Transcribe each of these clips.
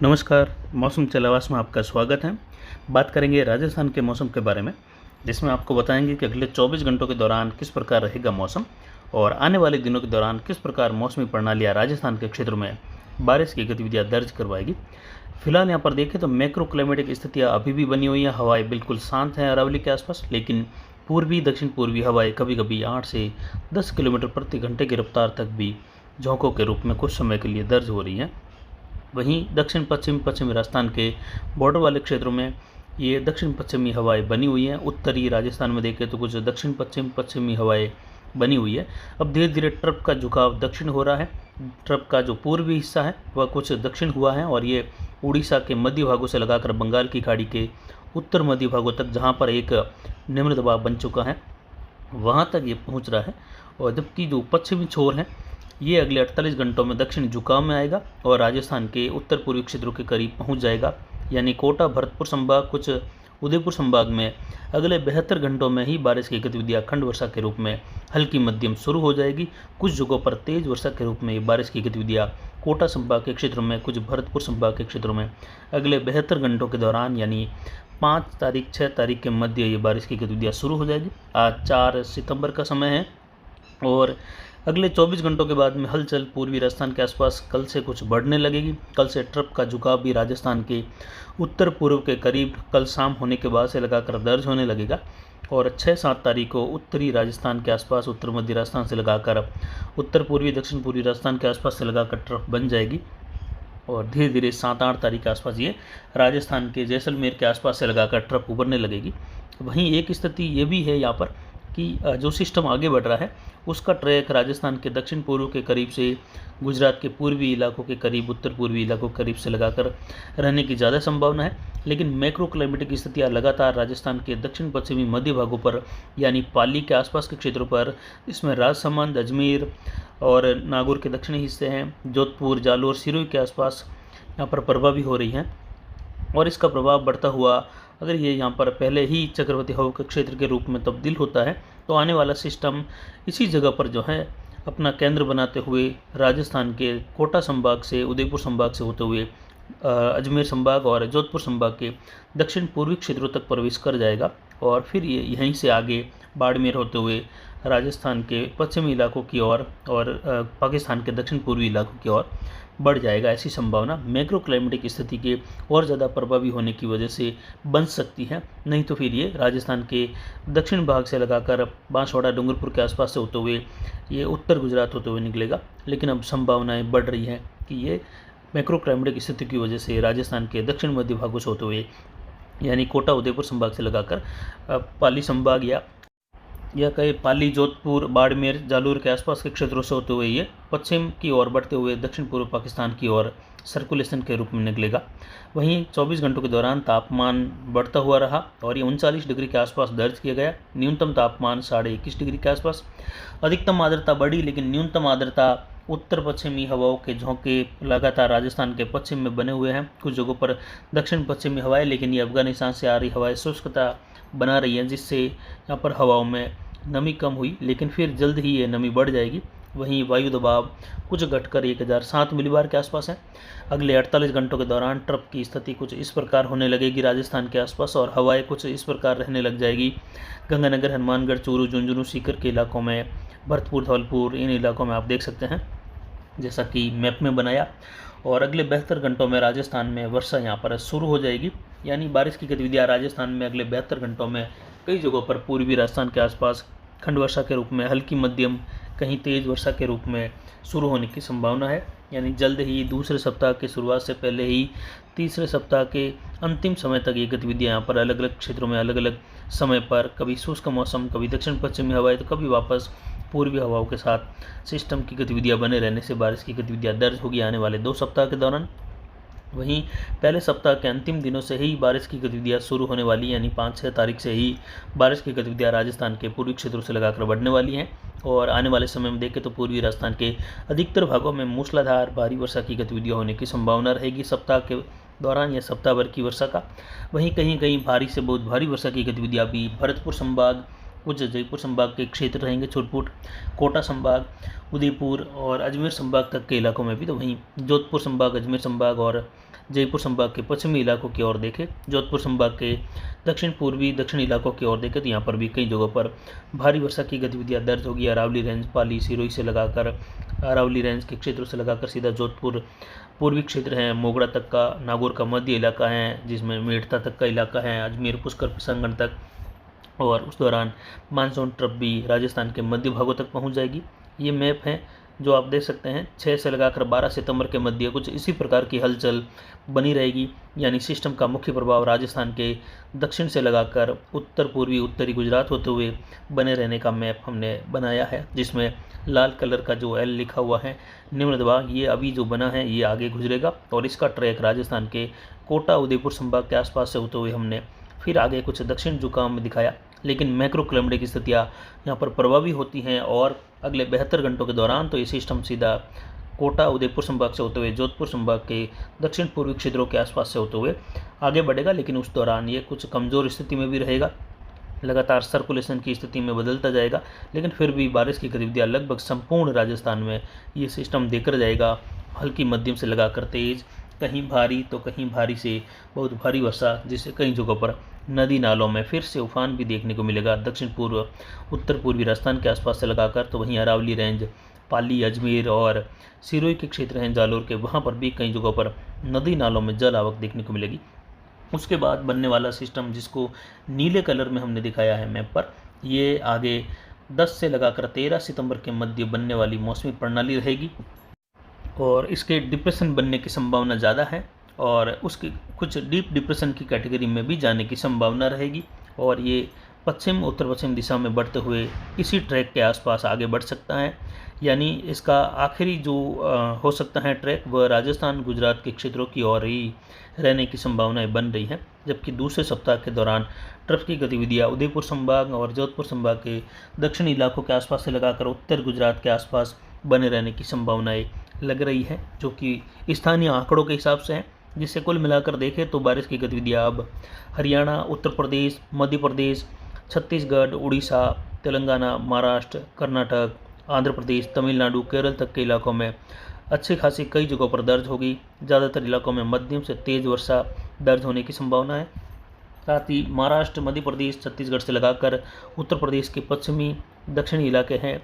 नमस्कार। मौसम चलावास में आपका स्वागत है। बात करेंगे राजस्थान के मौसम के बारे में, जिसमें आपको बताएंगे कि अगले 24 घंटों के दौरान किस प्रकार रहेगा मौसम और आने वाले दिनों के दौरान किस प्रकार मौसमी प्रणालियाँ राजस्थान के क्षेत्र में बारिश की गतिविधियाँ दर्ज करवाएगी। फिलहाल यहाँ पर देखें तो मैक्रो क्लाइमेटिक स्थितियाँ अभी भी बनी हुई हैं। हवाएं बिल्कुल शांत हैं अरावली के आसपास, लेकिन पूर्वी दक्षिण पूर्वी हवाएं कभी कभी 8 से 10 किलोमीटर प्रति घंटे की रफ्तार तक भी झोंकों के रूप में कुछ समय के लिए दर्ज हो रही हैं। वहीं दक्षिण पश्चिमी राजस्थान के बॉर्डर वाले क्षेत्रों में ये दक्षिण पश्चिमी हवाएं बनी हुई हैं। उत्तरी राजस्थान में देखें तो कुछ दक्षिण पश्चिमी हवाएं बनी हुई है। अब धीरे धीरे ट्रफ का झुकाव दक्षिण हो रहा है। ट्रफ का जो पूर्वी हिस्सा है वह कुछ दक्षिण हुआ है और ये उड़ीसा के मध्य भागों से लगाकर बंगाल की खाड़ी के उत्तर मध्य भागों तक, जहाँ पर एक निम्न दबाव बन चुका है, वहाँ तक ये पहुँच रहा है। और जबकि जो पश्चिमी छोर है ये अगले 48 घंटों में दक्षिण झुकाव में आएगा और राजस्थान के उत्तर पूर्वी क्षेत्रों के करीब पहुंच जाएगा। यानी कोटा, भरतपुर संभाग, कुछ उदयपुर संभाग में अगले 72 घंटों में ही बारिश की गतिविधियां खंड वर्षा के रूप में हल्की मध्यम शुरू हो जाएगी। कुछ जगहों पर तेज वर्षा के रूप में बारिश की गतिविधियां कोटा संभाग के क्षेत्रों में, कुछ भरतपुर संभाग के क्षेत्रों में अगले 72 घंटों के दौरान यानी 5 तारीख 6 तारीख के मध्य ये बारिश की गतिविधियाँ शुरू हो जाएगी। आज 4 सितंबर का समय है और अगले 24 घंटों के बाद में हलचल पूर्वी राजस्थान के आसपास कल से कुछ बढ़ने लगेगी। कल से ट्रफ का झुकाव भी राजस्थान के उत्तर पूर्व के करीब कल शाम होने के बाद से लगाकर दर्ज होने लगेगा और 6-7 तारीख को उत्तरी राजस्थान के आसपास, उत्तर मध्य राजस्थान से लगाकर उत्तर पूर्वी दक्षिण पूर्वी राजस्थान के आसपास से लगाकर ट्रफ बन जाएगी और धीरे धीरे 7-8 तारीख के आसपास ये राजस्थान के जैसलमेर के आसपास से लगाकर ट्रफ उभरने लगेगी। वहीं एक स्थिति ये भी है यहाँ पर कि जो सिस्टम आगे बढ़ रहा है उसका ट्रैक राजस्थान के दक्षिण पूर्व के करीब से गुजरात के पूर्वी इलाकों के करीब, उत्तर पूर्वी इलाकों के करीब से लगाकर रहने की ज़्यादा संभावना है। लेकिन मैक्रो क्लाइमेटिक स्थितियाँ लगातार राजस्थान के दक्षिण पश्चिमी मध्य भागों पर यानी पाली के आसपास के क्षेत्रों पर, इसमें राजसमंद, अजमेर और नागौर के दक्षिणी हिस्से हैं, जोधपुर, जालोर, सिरोही के आसपास यहाँ पर प्रभावी हो रही हैं। और इसका प्रभाव बढ़ता हुआ अगर ये यहाँ पर पहले ही चक्रवाती हवा के क्षेत्र के रूप में तब्दील होता है तो आने वाला सिस्टम इसी जगह पर जो है अपना केंद्र बनाते हुए राजस्थान के कोटा संभाग से, उदयपुर संभाग से होते हुए अजमेर संभाग और जोधपुर संभाग के दक्षिण पूर्वी क्षेत्रों तक प्रवेश कर जाएगा और फिर ये यहीं से आगे बाड़मेर होते हुए राजस्थान के पश्चिमी इलाकों की ओर और पाकिस्तान के दक्षिण पूर्वी इलाकों की ओर बढ़ जाएगा। ऐसी संभावना मैक्रो क्लाइमेटिक स्थिति के और ज़्यादा प्रभावी होने की वजह से बन सकती है। नहीं तो फिर ये राजस्थान के दक्षिण भाग से लगाकर बांसवाड़ा, डूंगरपुर के आसपास से होते हुए ये उत्तर गुजरात होते हुए निकलेगा। लेकिन अब संभावनाएं बढ़ रही हैं कि ये मैक्रो क्लाइमेटिक स्थिति की वजह से राजस्थान के दक्षिण मध्य भागों से होते हुए यानी कोटा, उदयपुर संभाग से लगाकर पाली संभाग या कहे पाली, जोधपुर, बाड़मेर, जालोर के आसपास के क्षेत्रों से होते हुए ये पश्चिम की ओर बढ़ते हुए दक्षिण पूर्व पाकिस्तान की ओर सर्कुलेशन के रूप में निकलेगा। वहीं 24 घंटों के दौरान तापमान बढ़ता हुआ रहा और ये 39 डिग्री के आसपास दर्ज किया गया। न्यूनतम तापमान 21.5 डिग्री के आसपास। अधिकतम आर्द्रता बढ़ी, लेकिन न्यूनतम आर्द्रता उत्तर पश्चिमी हवाओं के झोंके लगातार राजस्थान के पश्चिम में बने हुए हैं। कुछ जगहों पर दक्षिण पश्चिमी हवाएं, लेकिन ये अफगानिस्तान से आ रही हवाएं शुष्कता बना रही हैं, जिससे यहाँ पर हवाओं में नमी कम हुई, लेकिन फिर जल्द ही ये नमी बढ़ जाएगी। वहीं वायु दबाव कुछ घटकर 1007 मिलीबार के आसपास है। अगले 48 घंटों के दौरान ट्रफ की स्थिति कुछ इस प्रकार होने लगेगी राजस्थान के आसपास और हवाएं कुछ इस प्रकार रहने लग जाएगी। गंगानगर, हनुमानगढ़, चूरू, झुंझुनू, सीकर के इलाकों में, भरतपुर, धौलपुर, इन इलाकों में आप देख सकते हैं जैसा कि मैप में बनाया। और अगले 72 घंटों में राजस्थान में वर्षा यहाँ पर शुरू हो जाएगी। यानी बारिश की गतिविधियाँ राजस्थान में अगले 72 घंटों में कई जगहों पर पूर्वी राजस्थान के आसपास खंड वर्षा के रूप में, हल्की मध्यम, कहीं तेज वर्षा के रूप में शुरू होने की संभावना है। यानी जल्द ही दूसरे सप्ताह की शुरुआत से पहले ही तीसरे सप्ताह के अंतिम समय तक ये गतिविधियाँ यहाँ पर अलग अलग क्षेत्रों में अलग अलग समय पर, कभी शुष्क मौसम, कभी दक्षिण पश्चिमी हवाएं तो कभी वापस पूर्वी हवाओं के साथ सिस्टम की गतिविधियाँ बने रहने से बारिश की गतिविधियाँ दर्ज होगी आने वाले 2 सप्ताह के दौरान। वहीं पहले सप्ताह के अंतिम दिनों से ही बारिश की गतिविधियाँ शुरू होने वाली, यानी 5-6 तारीख से ही बारिश की गतिविधियाँ राजस्थान के पूर्वी क्षेत्रों से लगाकर बढ़ने वाली हैं। और आने वाले समय में देखें तो पूर्वी राजस्थान के अधिकतर भागों में मूसलाधार भारी वर्षा की गतिविधियाँ होने की संभावना रहेगी सप्ताह के दौरान या सप्ताह भर की वर्षा का। वहीं कहीं कहीं भारी से बहुत भारी वर्षा की गतिविधियाँ भी भरतपुर संभाग, कुछ जयपुर संभाग के क्षेत्र रहेंगे छुटपुट, कोटा संभाग, उदयपुर और अजमेर संभाग तक के इलाकों में भी। तो वहीं जोधपुर संभाग, अजमेर संभाग और जयपुर संभाग के पश्चिमी इलाकों की ओर देखें, जोधपुर संभाग के दक्षिण पूर्वी दक्षिणी इलाकों की ओर देखें तो यहाँ पर भी कई जगहों पर भारी वर्षा की गतिविधियाँ दर्ज होगी। अरावली रेंज, पाली, सिरोही से लगाकर अरावली रेंज के क्षेत्रों से लगाकर सीधा जोधपुर पूर्वी क्षेत्र है, मोगड़ा तक का, नागौर का मध्य इलाका है जिसमें मेड़ता तक का इलाका है, अजमेर पुष्कर संगन तक, और उस दौरान मानसून ट्रफ भी राजस्थान के मध्य भागों तक पहुंच जाएगी। ये मैप है जो आप देख सकते हैं। 6 से लगाकर 12 सितंबर के मध्य कुछ इसी प्रकार की हलचल बनी रहेगी, यानी सिस्टम का मुख्य प्रभाव राजस्थान के दक्षिण से लगाकर उत्तर पूर्वी उत्तरी गुजरात होते हुए बने रहने का मैप हमने बनाया है, जिसमें लाल कलर का जो एल लिखा हुआ है निम्न दबाव, ये अभी जो बना है ये आगे गुजरेगा और इसका ट्रैक राजस्थान के कोटा उदयपुर संभाग के आसपास से होते हुए हमने फिर आगे कुछ दक्षिण झुकाव में दिखाया। लेकिन मैक्रो क्लाइमेट की स्थितियाँ यहाँ पर प्रभावी होती हैं और अगले 72 घंटों के दौरान तो ये सिस्टम सीधा कोटा उदयपुर संभाग से होते हुए जोधपुर संभाग के दक्षिण पूर्वी क्षेत्रों के आसपास से होते हुए आगे बढ़ेगा। लेकिन उस दौरान ये कुछ कमज़ोर स्थिति में भी रहेगा, लगातार सर्कुलेशन की स्थिति में बदलता जाएगा, लेकिन फिर भी बारिश की गतिविधियाँ लगभग संपूर्ण राजस्थान में ये सिस्टम देकर जाएगा। हल्की मध्यम से लगाकर तेज़, कहीं भारी तो कहीं भारी से बहुत भारी वर्षा, जिससे कई जगहों पर नदी नालों में फिर से उफान भी देखने को मिलेगा। दक्षिण पूर्व उत्तर पूर्वी राजस्थान के आसपास से लगाकर तो वहीं अरावली रेंज, पाली, अजमेर और सिरोही के क्षेत्र हैं जालोर के, वहाँ पर भी कई जगहों पर नदी नालों में जल आवक देखने को मिलेगी। उसके बाद बनने वाला सिस्टम जिसको नीले कलर में हमने दिखाया है मैप पर, ये आगे 10 से लगाकर 13 सितंबर के मध्य बनने वाली मौसमी प्रणाली रहेगी और इसके डिप्रेशन बनने की संभावना ज़्यादा है और उसके कुछ डीप डिप्रेशन की कैटेगरी में भी जाने की संभावना रहेगी और ये पश्चिम उत्तर पश्चिम दिशा में बढ़ते हुए इसी ट्रैक के आसपास आगे बढ़ सकता है। यानी इसका आखिरी जो हो सकता है ट्रैक वह राजस्थान गुजरात के क्षेत्रों की ओर ही रहने की संभावनाएं बन रही हैं, जबकि दूसरे सप्ताह के दौरान ट्रफ की गतिविधियाँ उदयपुर संभाग और जोधपुर संभाग के दक्षिणी इलाकों के आसपास से लगाकर उत्तर गुजरात के आसपास बने रहने की संभावनाएं लग रही है, जो कि स्थानीय आंकड़ों के हिसाब से हैं। जिससे कुल मिलाकर देखें तो बारिश की गतिविधियाँ अब हरियाणा, उत्तर प्रदेश, मध्य प्रदेश, छत्तीसगढ़, उड़ीसा, तेलंगाना, महाराष्ट्र, कर्नाटक, आंध्र प्रदेश, तमिलनाडु, केरल तक के इलाकों में अच्छी खासी कई जगहों पर दर्ज होगी। ज़्यादातर इलाकों में मध्यम से तेज़ वर्षा दर्ज होने की संभावना है। साथ ही महाराष्ट्र, मध्य प्रदेश, छत्तीसगढ़ से लगाकर उत्तर प्रदेश के पश्चिमी दक्षिणी इलाके हैं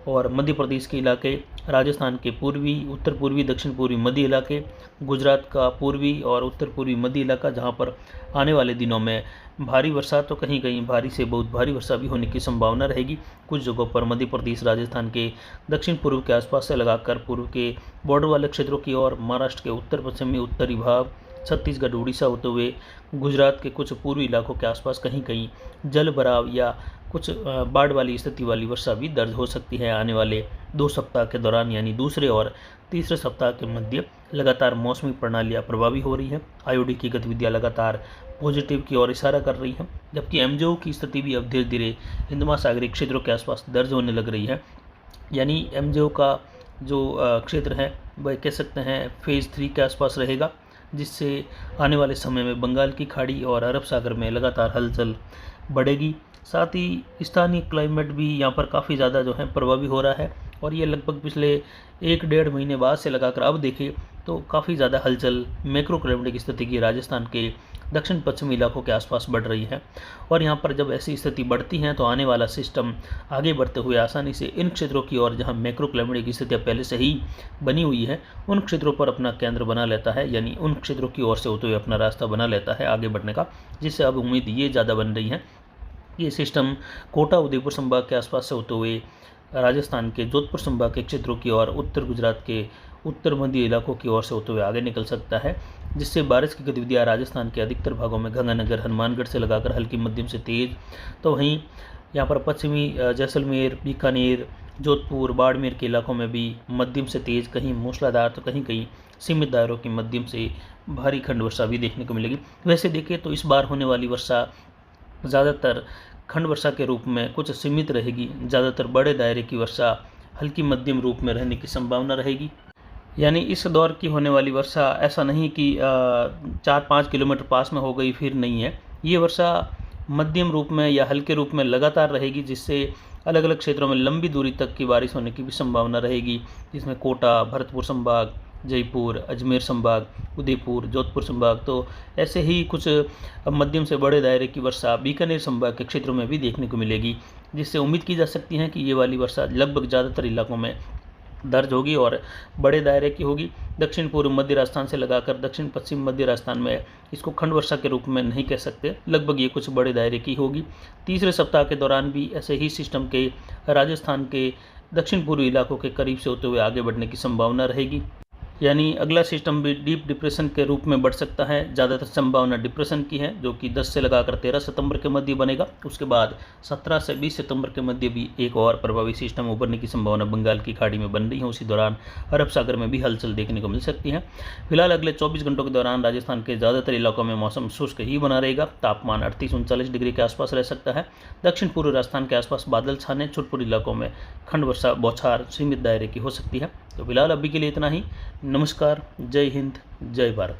और मध्य प्रदेश के इलाके, राजस्थान के पूर्वी, उत्तर पूर्वी, दक्षिण पूर्वी, मध्य इलाके, गुजरात का पूर्वी और उत्तर पूर्वी मध्य इलाका, जहां पर आने वाले दिनों में भारी वर्षा तो कहीं कहीं भारी से बहुत भारी वर्षा भी होने की संभावना रहेगी। कुछ जगहों पर मध्य प्रदेश, राजस्थान के दक्षिण पूर्व के आसपास से लगाकर पूर्व के बॉर्डर वाले क्षेत्रों की ओर, महाराष्ट्र के उत्तर पश्चिमी उत्तरी भाग, छत्तीसगढ़, उड़ीसा होते हुए गुजरात के कुछ पूर्वी इलाकों के आसपास कहीं कहीं जल भराव या कुछ बाढ़ वाली स्थिति वाली वर्षा भी दर्ज हो सकती है आने वाले 2 सप्ताह के दौरान, यानी दूसरे और तीसरे सप्ताह के मध्य। लगातार मौसमी प्रणालियाँ प्रभावी हो रही हैं, आईओडी की गतिविधियाँ लगातार पॉजिटिव की ओर इशारा कर रही हैं, जबकि एमजेओ की स्थिति भी अब धीरे धीरे हिंद महासागरीय क्षेत्रों के आसपास दर्ज होने लग रही है। यानी एमजेओ का जो क्षेत्र है वह कह सकते हैं फेज़ 3 के आसपास रहेगा, जिससे आने वाले समय में बंगाल की खाड़ी और अरब सागर में लगातार हलचल बढ़ेगी। साथ ही स्थानीय क्लाइमेट भी यहाँ पर काफ़ी ज़्यादा जो है प्रभावी हो रहा है और ये लगभग पिछले 1-1.5 महीने बाद से लगाकर अब देखें तो काफ़ी ज़्यादा हलचल मैक्रो क्लाइमेटिक स्थिति की राजस्थान के दक्षिण पश्चिमी इलाकों के आसपास बढ़ रही है। और यहाँ पर जब ऐसी स्थिति बढ़ती हैं तो आने वाला सिस्टम आगे बढ़ते हुए आसानी से इन क्षेत्रों की ओर जहाँ मैक्रो क्लाइमेटिक स्थितियाँ पहले से ही बनी हुई है उन क्षेत्रों पर अपना केंद्र बना लेता है, यानी उन क्षेत्रों की ओर से होते हुए अपना रास्ता बना लेता है आगे बढ़ने का, जिससे अब उम्मीद ये ज़्यादा बन रही है ये सिस्टम कोटा उदयपुर संभाग के आसपास से होते हुए राजस्थान के जोधपुर संभाग के क्षेत्रों की ओर, उत्तर गुजरात के उत्तर मध्य इलाकों की ओर से होते हुए आगे निकल सकता है, जिससे बारिश की गतिविधियाँ राजस्थान के अधिकतर भागों में गंगानगर, हनुमानगढ़ से लगाकर हल्की मध्यम से तेज़, तो वहीं यहाँ पर पश्चिमी जैसलमेर, बीकानेर, जोधपुर, बाड़मेर के इलाकों में भी मध्यम से तेज़, कहीं मूसलाधार तो कहीं कहीं सीमित दायरों की मध्यम से भारी खंड वर्षा भी देखने को मिलेगी। वैसे देखें तो इस बार होने वाली वर्षा ज़्यादातर खंड वर्षा के रूप में कुछ सीमित रहेगी, ज़्यादातर बड़े दायरे की वर्षा हल्की मध्यम रूप में रहने की संभावना रहेगी। यानी इस दौर की होने वाली वर्षा ऐसा नहीं कि 4-5 किलोमीटर पास में हो गई फिर नहीं है, ये वर्षा मध्यम रूप में या हल्के रूप में लगातार रहेगी, जिससे अलग अलग क्षेत्रों में लंबी दूरी तक की बारिश होने की भी संभावना रहेगी, जिसमें कोटा, भरतपुर संभाग, जयपुर, अजमेर संभाग, उदयपुर, जोधपुर संभाग। तो ऐसे ही कुछ मध्यम से बड़े दायरे की वर्षा बीकानेर संभाग के क्षेत्रों में भी देखने को मिलेगी, जिससे उम्मीद की जा सकती है कि ये वाली वर्षा लगभग ज़्यादातर इलाकों में दर्ज होगी और बड़े दायरे की होगी। दक्षिण पूर्व मध्य राजस्थान से लगाकर दक्षिण पश्चिम मध्य राजस्थान में इसको खंड वर्षा के रूप में नहीं कह सकते, लगभग ये कुछ बड़े दायरे की होगी। तीसरे सप्ताह के दौरान भी ऐसे ही सिस्टम के राजस्थान के दक्षिण पूर्वी इलाकों के करीब से होते हुए आगे बढ़ने की संभावना रहेगी, यानी अगला सिस्टम भी डीप डिप्रेशन के रूप में बढ़ सकता है। ज़्यादातर संभावना डिप्रेशन की है, जो कि 10 से लगाकर 13 सितंबर के मध्य बनेगा। उसके बाद 17 से 20 सितंबर के मध्य भी एक और प्रभावी सिस्टम उभरने की संभावना बंगाल की खाड़ी में बन रही है। उसी दौरान अरब सागर में भी हलचल देखने को मिल सकती है। फिलहाल अगले 24 घंटों के दौरान राजस्थान के ज़्यादातर इलाकों में मौसम शुष्क ही बना रहेगा। तापमान 38-39 डिग्री के आसपास रह सकता है। दक्षिण पूर्व राजस्थान के आसपास बादल छाने, छोटपुर इलाकों में खंड वर्षा बौछार सीमित दायरे की हो सकती है। तो फिलहाल अभी के लिए इतना ही। नमस्कार, जय हिंद, जय भारत।